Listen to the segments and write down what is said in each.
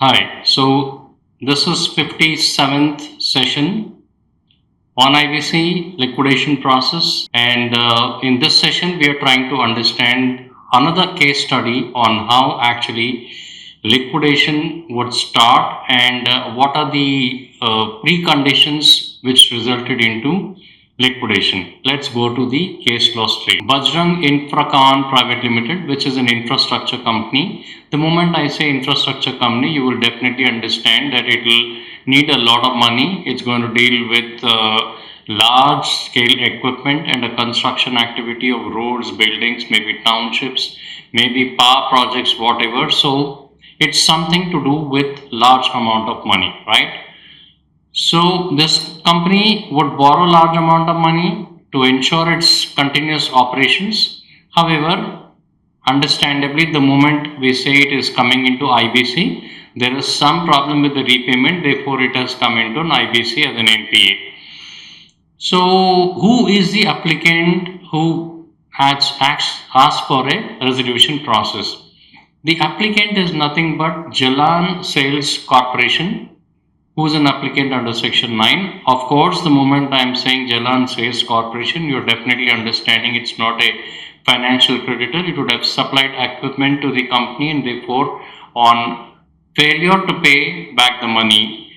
Hi, so this is 57th session on IBC liquidation process, and in this session we are trying to understand another case study on how actually liquidation would start and what are the preconditions which resulted into liquidation. Let's go to the case law straight. Bajrang Infracon Private Limited, which is an infrastructure company. The moment I say infrastructure company, you will definitely understand that it will need a lot of money. It's going to deal with large scale equipment and a construction activity of roads, buildings, maybe townships, maybe power projects, whatever. So it's something to do with large amount of money, right? So this company would borrow large amount of money to ensure its continuous operations. However, understandably, the moment we say it is coming into IBC, there is some problem with the repayment, therefore it has come into an IBC as an NPA. So who is the applicant who has asked for a resolution process? The applicant is nothing but Jalan Sales Corporation, who is an applicant under section 9. Of course, the moment I am saying Jalan Sales Corporation, you're definitely understanding it's not a financial creditor. It would have supplied equipment to the company, and therefore on failure to pay back the money,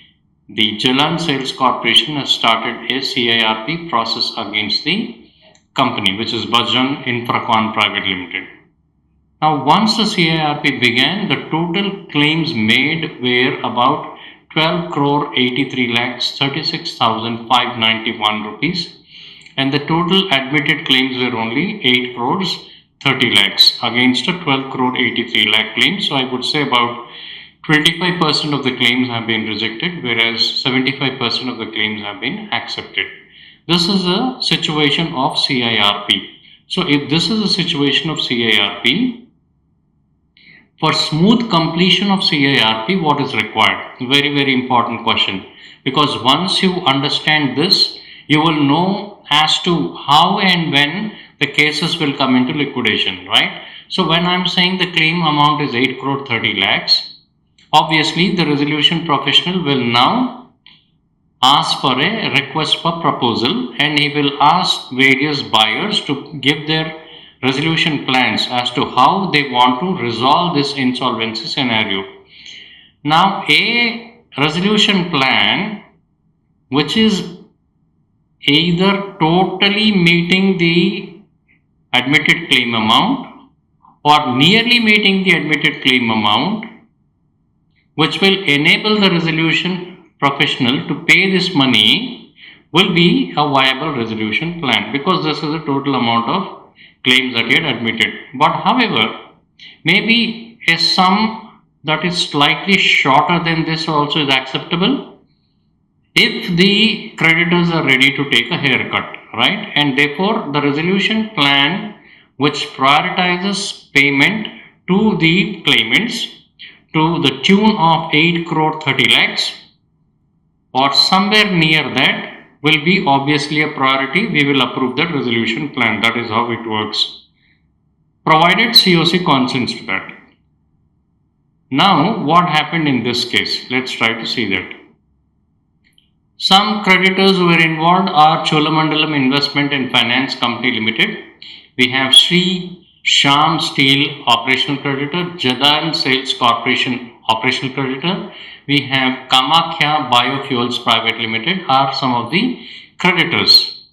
the Jalan Sales Corporation has started a CIRP process against the company, which is Bajrang Infracon Private Limited. Now, once the CIRP began, the total claims made were about 12 crore 83 lakhs 36,591 rupees, and the total admitted claims were only 8 crores 30 lakhs against a 12 crore 83 lakh claim. So I would say about 25% of the claims have been rejected, whereas 75% of the claims have been accepted. This is a situation of CIRP. So if this is a situation of CIRP, for smooth completion of CIRP, what is required? Very, very important question. Because once you understand this, you will know as to how and when the cases will come into liquidation, right? So when I'm saying the claim amount is 8 crore 30 lakhs, obviously the resolution professional will now ask for a request for proposal, and he will ask various buyers to give their resolution plans as to how they want to resolve this insolvency scenario. Now, a resolution plan which is either totally meeting the admitted claim amount or nearly meeting the admitted claim amount, which will enable the resolution professional to pay this money, will be a viable resolution plan, because this is the total amount of claims that he had admitted. But however, maybe a sum that is slightly shorter than this also is acceptable if the creditors are ready to take a haircut, right? And therefore the resolution plan which prioritizes payment to the claimants to the tune of 8 crore 30 lakhs or somewhere near that will be obviously a priority. We will approve that resolution plan. That is how it works, provided COC consents to that. Now, what happened in this case? Let's try to see that. Some creditors who were involved are Cholamandalam Investment and Finance Company Limited. We have Sri Sham Steel Operational Creditor, Jadan Sales Corporation Operational Creditor. We have Kamakhya Biofuels Private Limited are some of the creditors.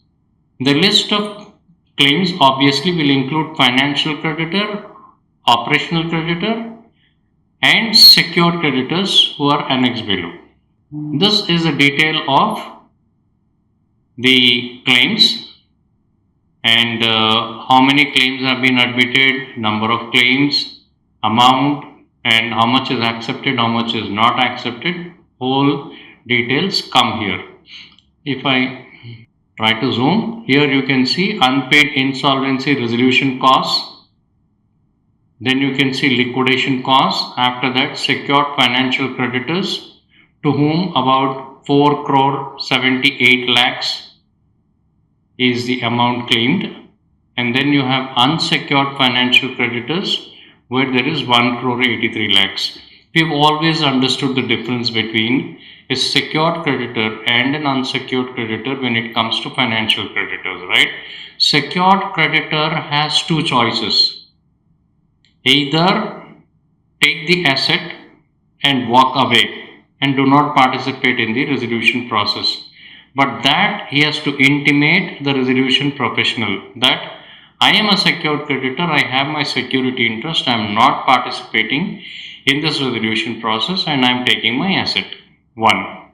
The list of claims obviously will include financial creditor, operational creditor, and secured creditors who are annexed below. This is a detail of the claims and how many claims have been admitted, number of claims, amount, and how much is accepted, how much is not accepted. Whole details come here. If I try to zoom, here you can see unpaid insolvency resolution costs. Then you can see liquidation costs. After that, secured financial creditors, to whom about 4 crore 78 lakhs is the amount claimed. And then you have unsecured financial creditors where there is 1 crore 83 lakhs. We've always understood the difference between a secured creditor and an unsecured creditor when it comes to financial creditors, right? Secured creditor has two choices. Either take the asset and walk away and do not participate in the resolution process. But that he has to intimate the resolution professional that I am a secured creditor, I have my security interest, I am not participating in this resolution process and I am taking my asset. One.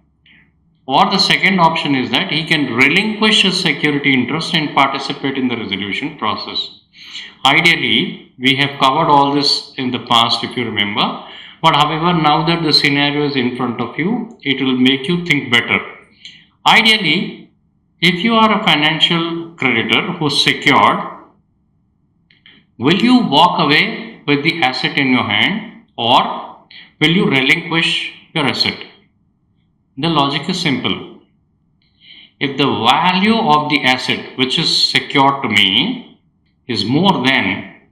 Or the second option is that he can relinquish his security interest and participate in the resolution process. Ideally, we have covered all this in the past if you remember, but however, now that the scenario is in front of you, it will make you think better. Ideally, if you are a financial creditor who's secured, will you walk away with the asset in your hand or will you relinquish your asset? The logic is simple. If the value of the asset which is secured to me is more than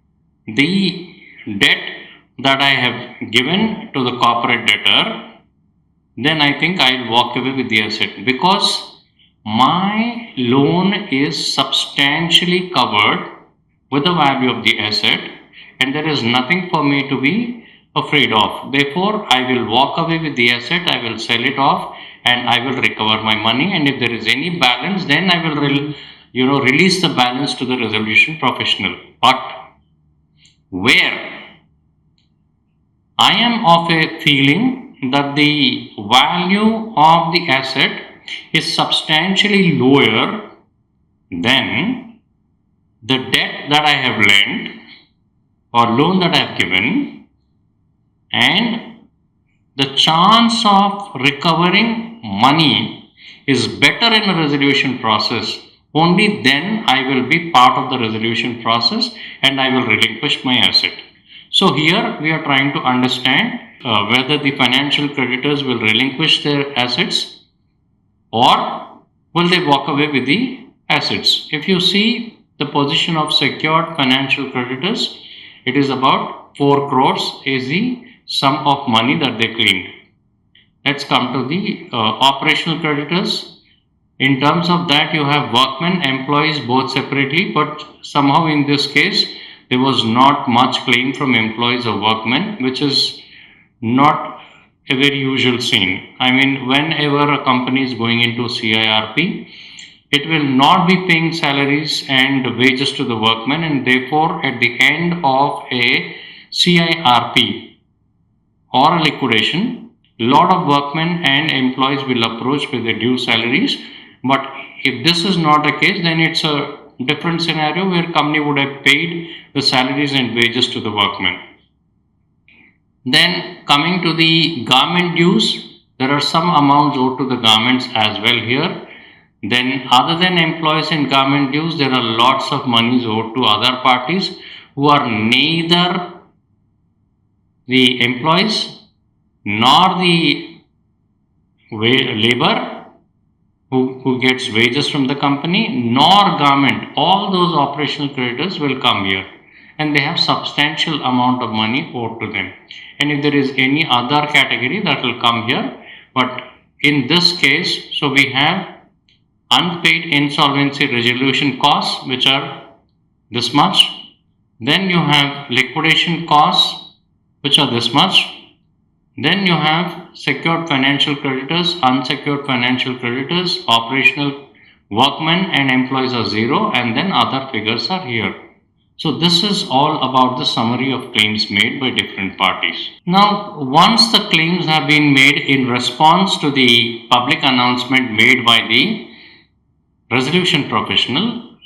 the debt that I have given to the corporate debtor, then I think I'll walk away with the asset because my loan is substantially covered with the value of the asset and there is nothing for me to be afraid of. Therefore, I will walk away with the asset, I will sell it off and I will recover my money, and if there is any balance, then I will release the balance to the resolution professional. But where I am of a feeling that the value of the asset is substantially lower than the debt that I have lent or loan that I have given, and the chance of recovering money is better in a resolution process, only then I will be part of the resolution process and I will relinquish my asset. So here we are trying to understand whether the financial creditors will relinquish their assets or will they walk away with the assets. If you see the position of secured financial creditors, it is about 4 crores is the sum of money that they claimed. Let's come to the operational creditors. In terms of that, you have workmen, employees both separately, but somehow in this case there was not much claim from employees or workmen, which is not a very usual scene. I mean, whenever a company is going into CIRP, it will not be paying salaries and wages to the workmen, and therefore at the end of a CIRP or a liquidation, lot of workmen and employees will approach with their due salaries. But if this is not the case, then it's a different scenario where company would have paid the salaries and wages to the workmen. Then coming to the garment dues, there are some amounts owed to the garments as well here. Then other than employees and garment dues, there are lots of monies owed to other parties who are neither the employees nor the labor who gets wages from the company, nor garment. All those operational creditors will come here and they have substantial amount of money owed to them. And if there is any other category, that will come here. But in this case, so we have unpaid insolvency resolution costs, which are this much. Then you have liquidation costs, which are this much. Then you have secured financial creditors, unsecured financial creditors, operational workmen and employees are 0, and then other figures are here. So this is all about the summary of claims made by different parties. Now, once the claims have been made in response to the public announcement made by the resolution professional,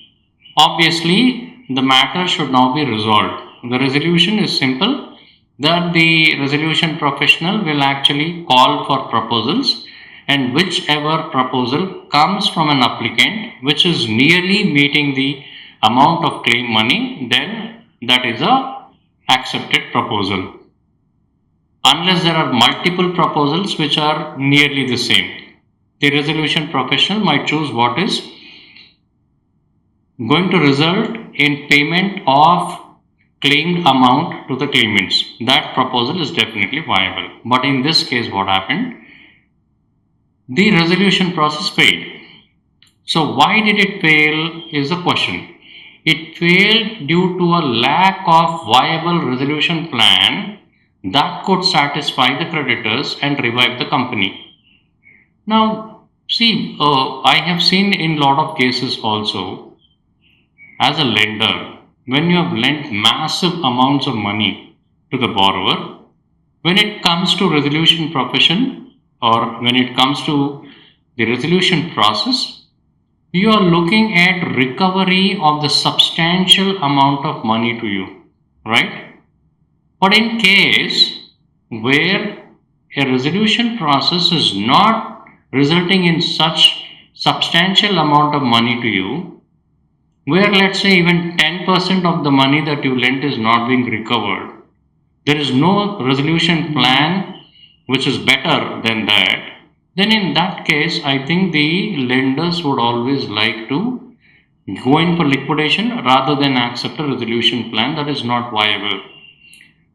obviously the matter should now be resolved. The resolution is simple, that the resolution professional will actually call for proposals, and whichever proposal comes from an applicant which is nearly meeting the amount of claim money, then that is a accepted proposal. Unless there are multiple proposals which are nearly the same, the resolution professional might choose what is going to result in payment of claimed amount to the claimants. That proposal is definitely viable. But in this case, what happened? The resolution process failed. So why did it fail is the question. It failed due to a lack of viable resolution plan that could satisfy the creditors and revive the company. Now, see, I have seen in lot of cases also, as a lender, when you have lent massive amounts of money to the borrower, when it comes to resolution profession or when it comes to the resolution process, you are looking at recovery of the substantial amount of money to you, right? But in case where a resolution process is not resulting in such substantial amount of money to you, where let's say even 10% of the money that you lent is not being recovered, there is no resolution plan which is better than that, then in that case, I think the lenders would always like to go in for liquidation rather than accept a resolution plan that is not viable.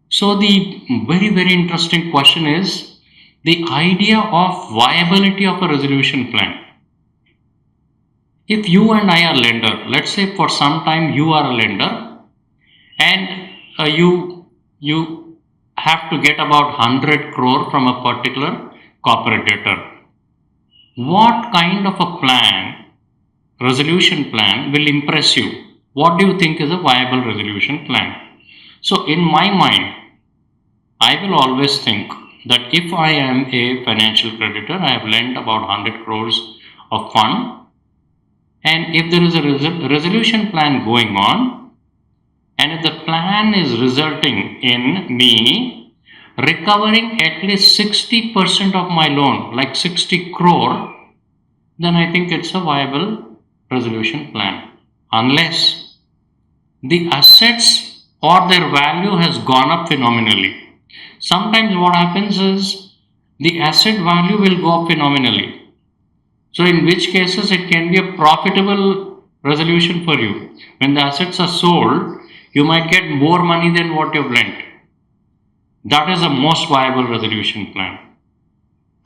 So the very interesting question is the idea of viability of a resolution plan. If you and I are lender, let's say for some time you are a lender and you have to get about 100 crore from a particular corporate debtor. What kind of a plan, resolution plan, will impress you? What do you think is a viable resolution plan? So in my mind, I will always think that if I am a financial creditor, I have lent about 100 crores of fund, and if there is a resolution plan going on, and if the plan is resulting in me recovering at least 60% of my loan, like 60 crore, then I think it's a viable resolution plan. Unless the assets or their value has gone up phenomenally. Sometimes what happens is the asset value will go up phenomenally. So in which cases it can be a profitable resolution for you. When the assets are sold, you might get more money than what you've lent. That is the most viable resolution plan.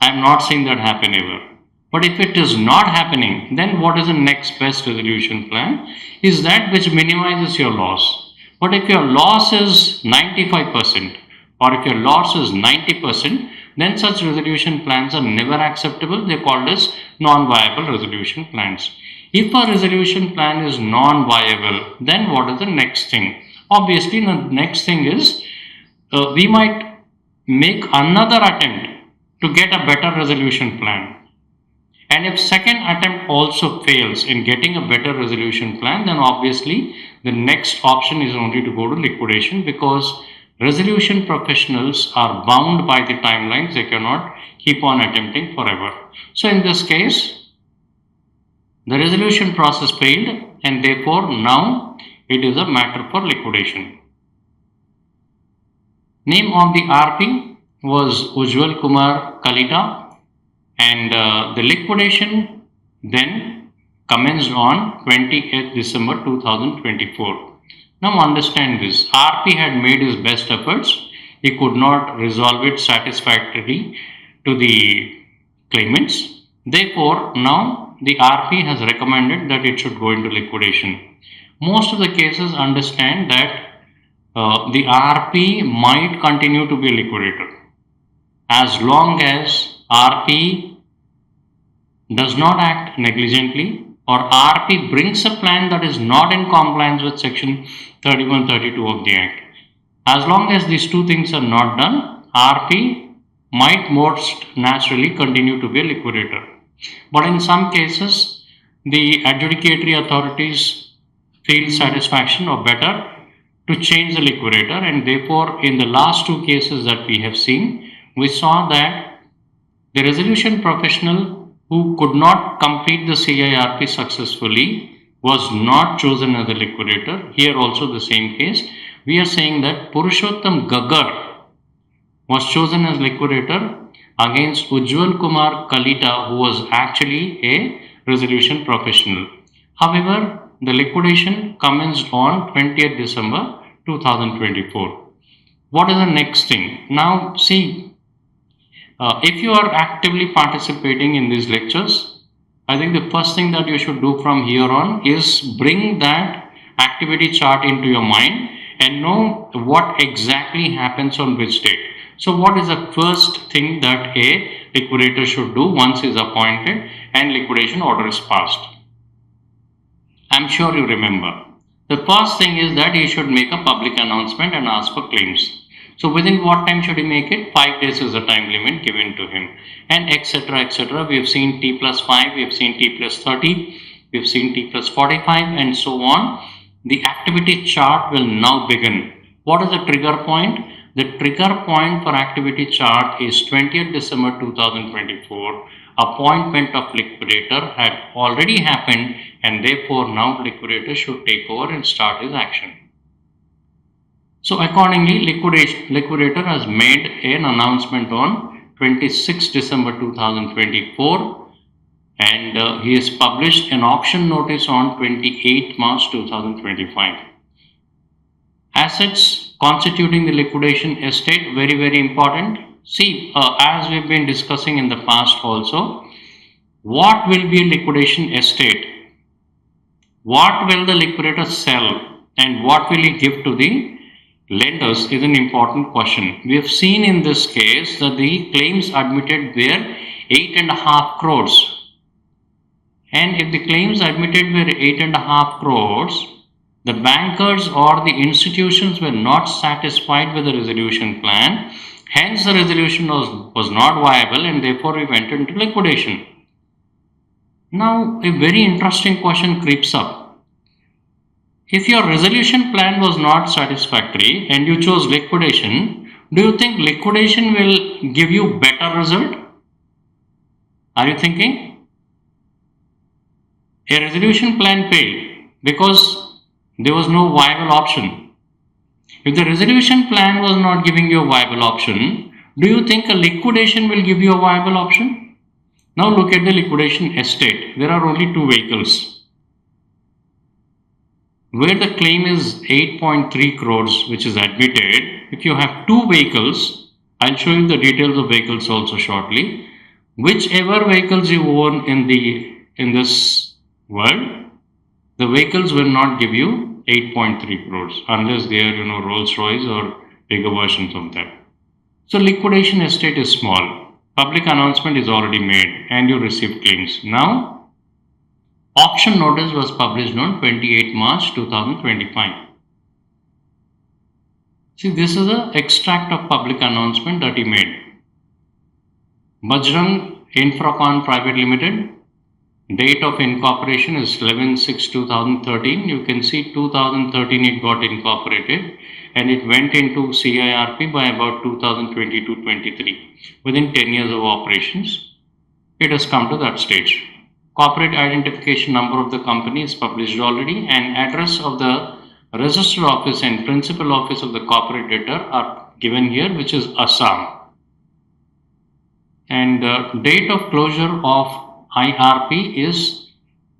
I am not saying that happen ever. But if it is not happening, then what is the next best resolution plan? Is that which minimizes your loss. But if your loss is 95% or if your loss is 90%, then such resolution plans are never acceptable. They are called as non-viable resolution plans. If a resolution plan is non-viable, then what is the next thing? Obviously, the next thing is we might make another attempt to get a better resolution plan. And if second attempt also fails in getting a better resolution plan, then obviously the next option is only to go to liquidation, because resolution professionals are bound by the timelines. They cannot keep on attempting forever. So in this case, the resolution process failed, and therefore now it is a matter for liquidation. Name of the RP was Ujjwal Kumar Kalita, and the liquidation then commenced on 28th December 2024. Now understand this, RP had made his best efforts. He could not resolve it satisfactorily to the claimants. Therefore, now the RP has recommended that it should go into liquidation. Most of the cases understand that the RP might continue to be a liquidator as long as RP does not act negligently or RP brings a plan that is not in compliance with section 3132 of the Act. As long as these two things are not done, RP might most naturally continue to be a liquidator. But in some cases, the adjudicatory authorities feel satisfaction or better to change the liquidator, and therefore in the last two cases that we have seen, we saw that the resolution professional who could not complete the CIRP successfully was not chosen as a liquidator. Here also the same case. We are saying that Purushottam Gaggar was chosen as liquidator against Ujjwal Kumar Kalita, who was actually a resolution professional. However, the liquidation commenced on 20th December 2024. What is the next thing? Now see, if you are actively participating in these lectures, I think the first thing that you should do from here on is bring that activity chart into your mind and know what exactly happens on which date. So what is the first thing that a liquidator should do once he is appointed and liquidation order is passed? I'm sure you remember. The first thing is that he should make a public announcement and ask for claims. So within what time should he make it? 5 days is the time limit given to him, and etc. etc. We have seen T plus 5, we have seen T plus 30, we have seen T plus 45, and so on. The activity chart will now begin. What is the trigger point? The trigger point for activity chart is 20th December 2024. Appointment of liquidator had already happened, and therefore now liquidator should take over and start his action. So accordingly, liquidator has made an announcement on 26 December 2024, and he has published an auction notice on 28 March 2025. Assets constituting the liquidation estate, very important. See, as we've been discussing in the past also, what will be a liquidation estate? What will the liquidator sell and what will he give to the lenders is an important question. We have seen in this case that the claims admitted were 8.5 crores. And if the claims admitted were 8.5 crores, the bankers or the institutions were not satisfied with the resolution plan. Hence, the resolution was not viable, and therefore we went into liquidation. Now, a very interesting question creeps up. If your resolution plan was not satisfactory and you chose liquidation, do you think liquidation will give you better result? Are you thinking? A resolution plan failed because there was no viable option. If the resolution plan was not giving you a viable option, do you think a liquidation will give you a viable option? Now look at the liquidation estate. There are only two vehicles. Where the claim is 8.3 crores, which is admitted, if you have two vehicles, I'll show you the details of vehicles also shortly. Whichever vehicles you own in this world, the vehicles will not give you 8.3 crores unless they are, Rolls Royce or bigger versions of that. So liquidation estate is small. Public announcement is already made and you receive claims. Now, auction notice was published on 28 March 2025. See, this is an extract of public announcement that he made. Bajrang Infracon Private Limited. Date of incorporation is 11/6/2013. You can see 2013 it got incorporated and it went into CIRP by about 2022-23. Within 10 years of operations, it has come to that stage. Corporate identification number of the company is published already, and address of the registered office and principal office of the corporate debtor are given here, which is Assam. And date of closure of IRP is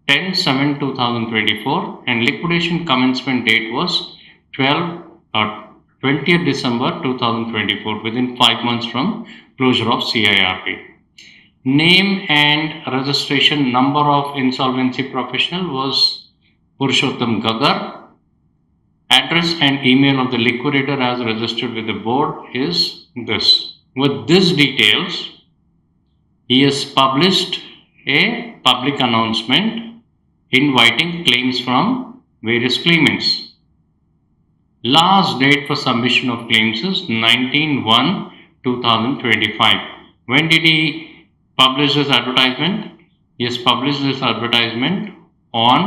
10/7/2024, and liquidation commencement date was 20th December 2024, within 5 months from closure of CIRP. Name and registration number of insolvency professional was Purushottam Gagar. Address and email of the liquidator as registered with the board is this. With these details, he has published a public announcement inviting claims from various claimants. Last date for submission of claims is 19/1/2025. When did he publish this advertisement? He has published this advertisement on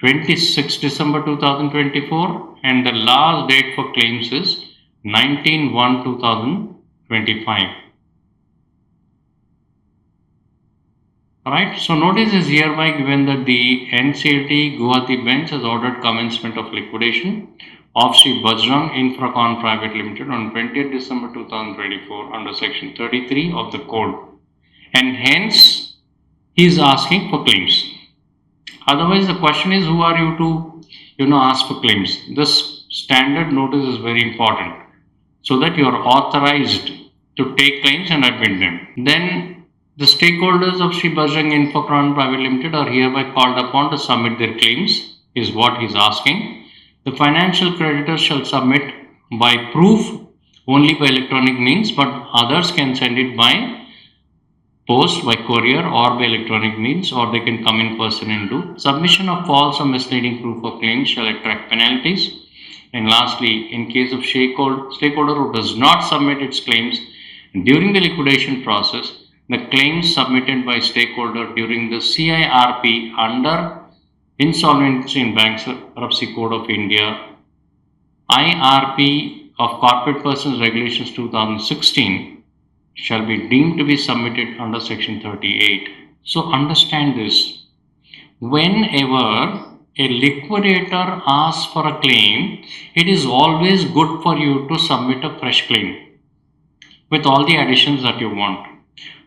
26 December 2024, and the last date for claims is 19/1/2025. Alright, so notice is hereby given that the NCLT Guwahati bench has ordered commencement of liquidation of Sri Bajrang Infracon Private Limited on 20th December 2024 under section 33 of the code, and hence he is asking for claims. Otherwise, the question is, who are you to ask for claims? This standard notice is very important so that you are authorized to take claims and admit them. Then the stakeholders of Sri Bajrang Infocron Private Limited are hereby called upon to submit their claims, is what he is asking. The financial creditors shall submit by proof only by electronic means, but others can send it by post, by courier, or by electronic means, or they can come in person and do. Submission of false or misleading proof of claim shall attract penalties. And lastly, in case of stakeholder who does not submit its claims during the liquidation process, the claims submitted by stakeholder during the CIRP under Insolvency and Bankruptcy Code of India, IRP of Corporate Persons Regulations 2016 shall be deemed to be submitted under section 38. So understand this. Whenever a liquidator asks for a claim, it is always good for you to submit a fresh claim with all the additions that you want.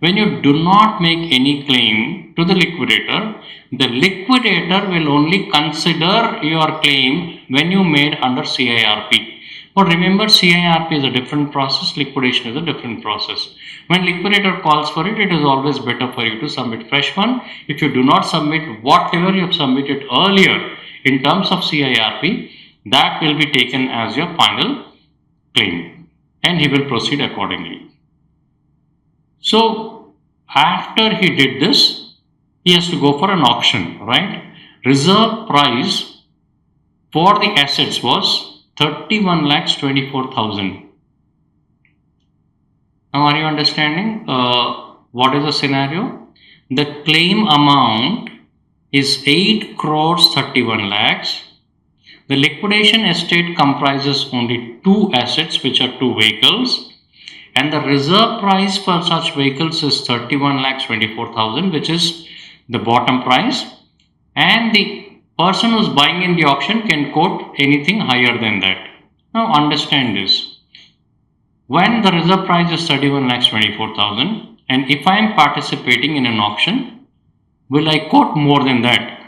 When you do not make any claim to the liquidator will only consider your claim when you made under CIRP. But remember, CIRP is a different process, liquidation is a different process. When liquidator calls for it, it is always better for you to submit fresh one. If you do not submit whatever you have submitted earlier in terms of CIRP, that will be taken as your final claim and he will proceed accordingly. So after he did this, he has to go for an auction, right? Reserve price for the assets was 31,24,000. Now are you understanding what is the scenario? The claim amount is 8 crores 31 lakhs. The liquidation estate comprises only 2 assets, which are 2 vehicles, and the reserve price for such vehicles is 31,24,000, which is the bottom price, and the person who is buying in the auction can quote anything higher than that. Now understand this. When the reserve price is 31,24,000 and if I am participating in an auction, will I quote more than that?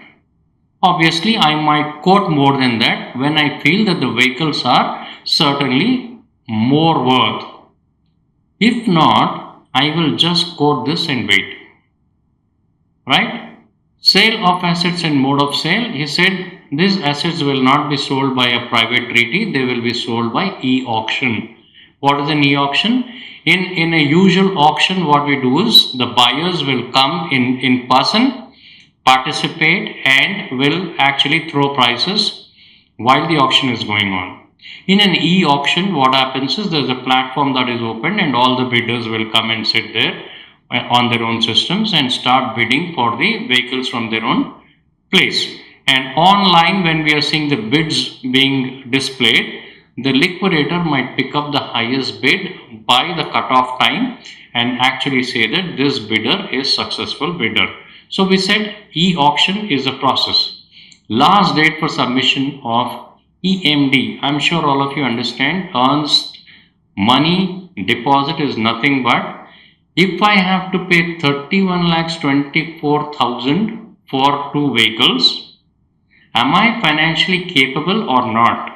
Obviously, I might quote more than that when I feel that the vehicles are certainly more worth. If not, I will just quote this and wait. Right? Sale of assets and mode of sale. He said these assets will not be sold by a private treaty. They will be sold by e-auction. What is an e-auction? In a usual auction, what we do is the buyers will come in person, participate, and will actually throw prices while the auction is going on. In an e-auction, what happens is there's a platform that is open and all the bidders will come and sit there on their own systems and start bidding for the vehicles from their own place. And online, when we are seeing the bids being displayed, the liquidator might pick up the highest bid by the cutoff time and actually say that this bidder is successful bidder. So we said e-auction is a process. Last date for submission of EMD, I'm sure all of you understand, earns money deposit is nothing but if I have to pay 31,24,000 for 2 vehicles, am I financially capable or not?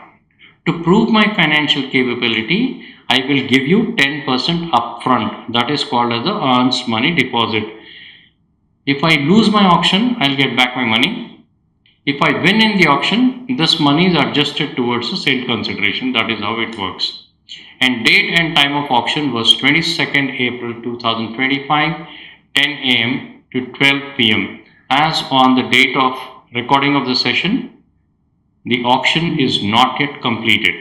To prove my financial capability, I will give you 10% upfront. That is called as the earns money deposit. If I lose my auction, I'll get back my money. If I win in the auction, this money is adjusted towards the sale consideration. That is how it works. And date and time of auction was 22nd April 2025, 10 a.m. to 12 p.m. As on the date of recording of the session, the auction is not yet completed.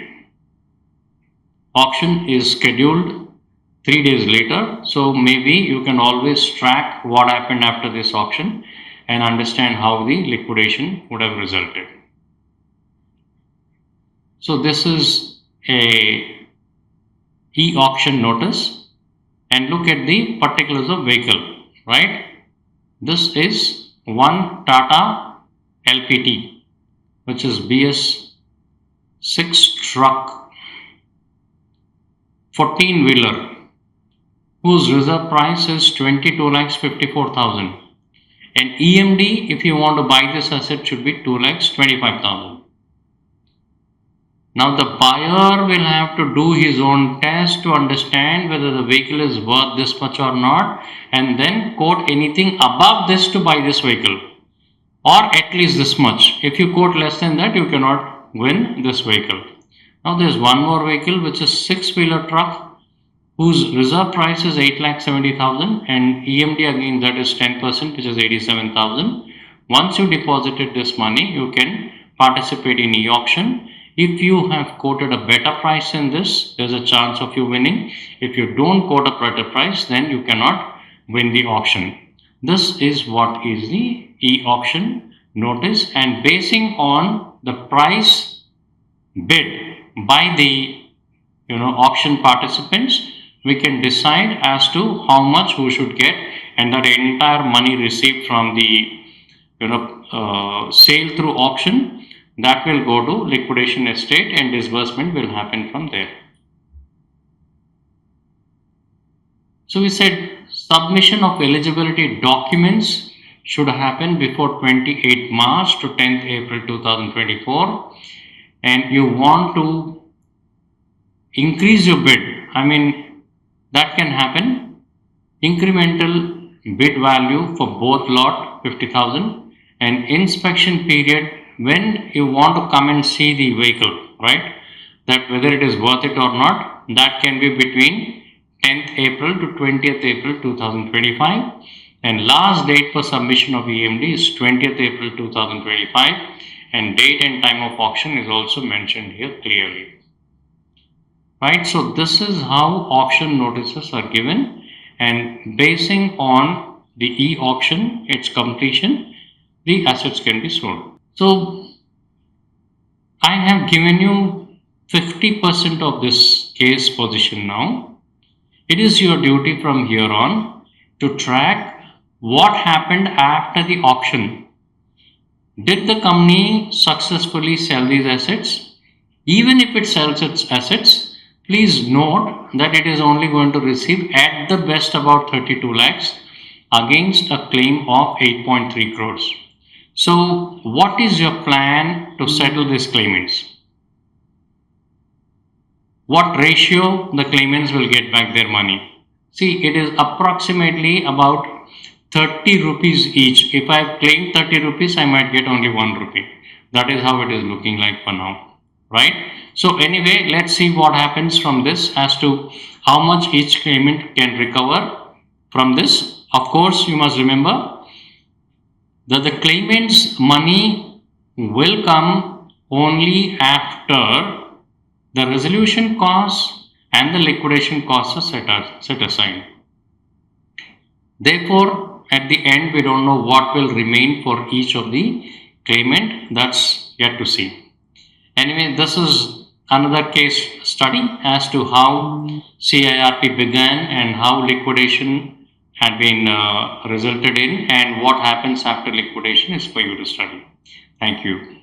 Auction is scheduled 3 days later, so maybe you can always track what happened after this auction and understand how the liquidation would have resulted. So this is a e-auction notice, and look at the particulars of vehicle, right? This is one Tata LPT, which is BS6 truck, 14-wheeler, whose reserve price is 22,54,000. And EMD, if you want to buy this asset, should be 2,25,000. Now the buyer will have to do his own test to understand whether the vehicle is worth this much or not, and then quote anything above this to buy this vehicle, or at least this much. If you quote less than that, you cannot win this vehicle. Now there's one more vehicle which is 6-wheeler truck whose reserve price is 8,70,000 and EMD again that is 10%, which is 87,000. Once you deposited this money, you can participate in e-auction. If you have quoted a better price than this, there's a chance of you winning. If you don't quote a better price, then you cannot win the auction. This is what is the e-auction notice, and basing on the price bid by the auction participants, we can decide as to how much who should get, and that entire money received from the sale through auction, that will go to liquidation estate and disbursement will happen from there. So we said submission of eligibility documents should happen before 28 March to 10th April 2024, and you want to increase your bid. I mean, that can happen. Incremental bid value for both lot 50,000, and inspection period when you want to come and see the vehicle, right? That whether it is worth it or not, that can be between 10th April to 20th April 2025, and last date for submission of EMD is 20th April 2025, and date and time of auction is also mentioned here clearly. Right, so this is how auction notices are given, and basing on the e-auction, its completion, the assets can be sold. So I have given you 50% of this case position now. It is your duty from here on to track what happened after the auction. Did the company successfully sell these assets? Even if it sells its assets, please note that it is only going to receive at the best about 32 lakhs against a claim of 8.3 crores. So what is your plan to settle these claimants? What ratio the claimants will get back their money? See, it is approximately about 30 rupees each. If I claim 30 rupees, I might get only 1 rupee. That is how it is looking like for now, right? So anyway, let's see what happens from this as to how much each claimant can recover from this. Of course, you must remember that the claimant's money will come only after the resolution costs and the liquidation costs are set aside. Therefore, at the end, we don't know what will remain for each of the claimant. That's yet to see. Anyway, this is another case study as to how CIRP began and how liquidation had been resulted in, and what happens after liquidation is for you to study. Thank you.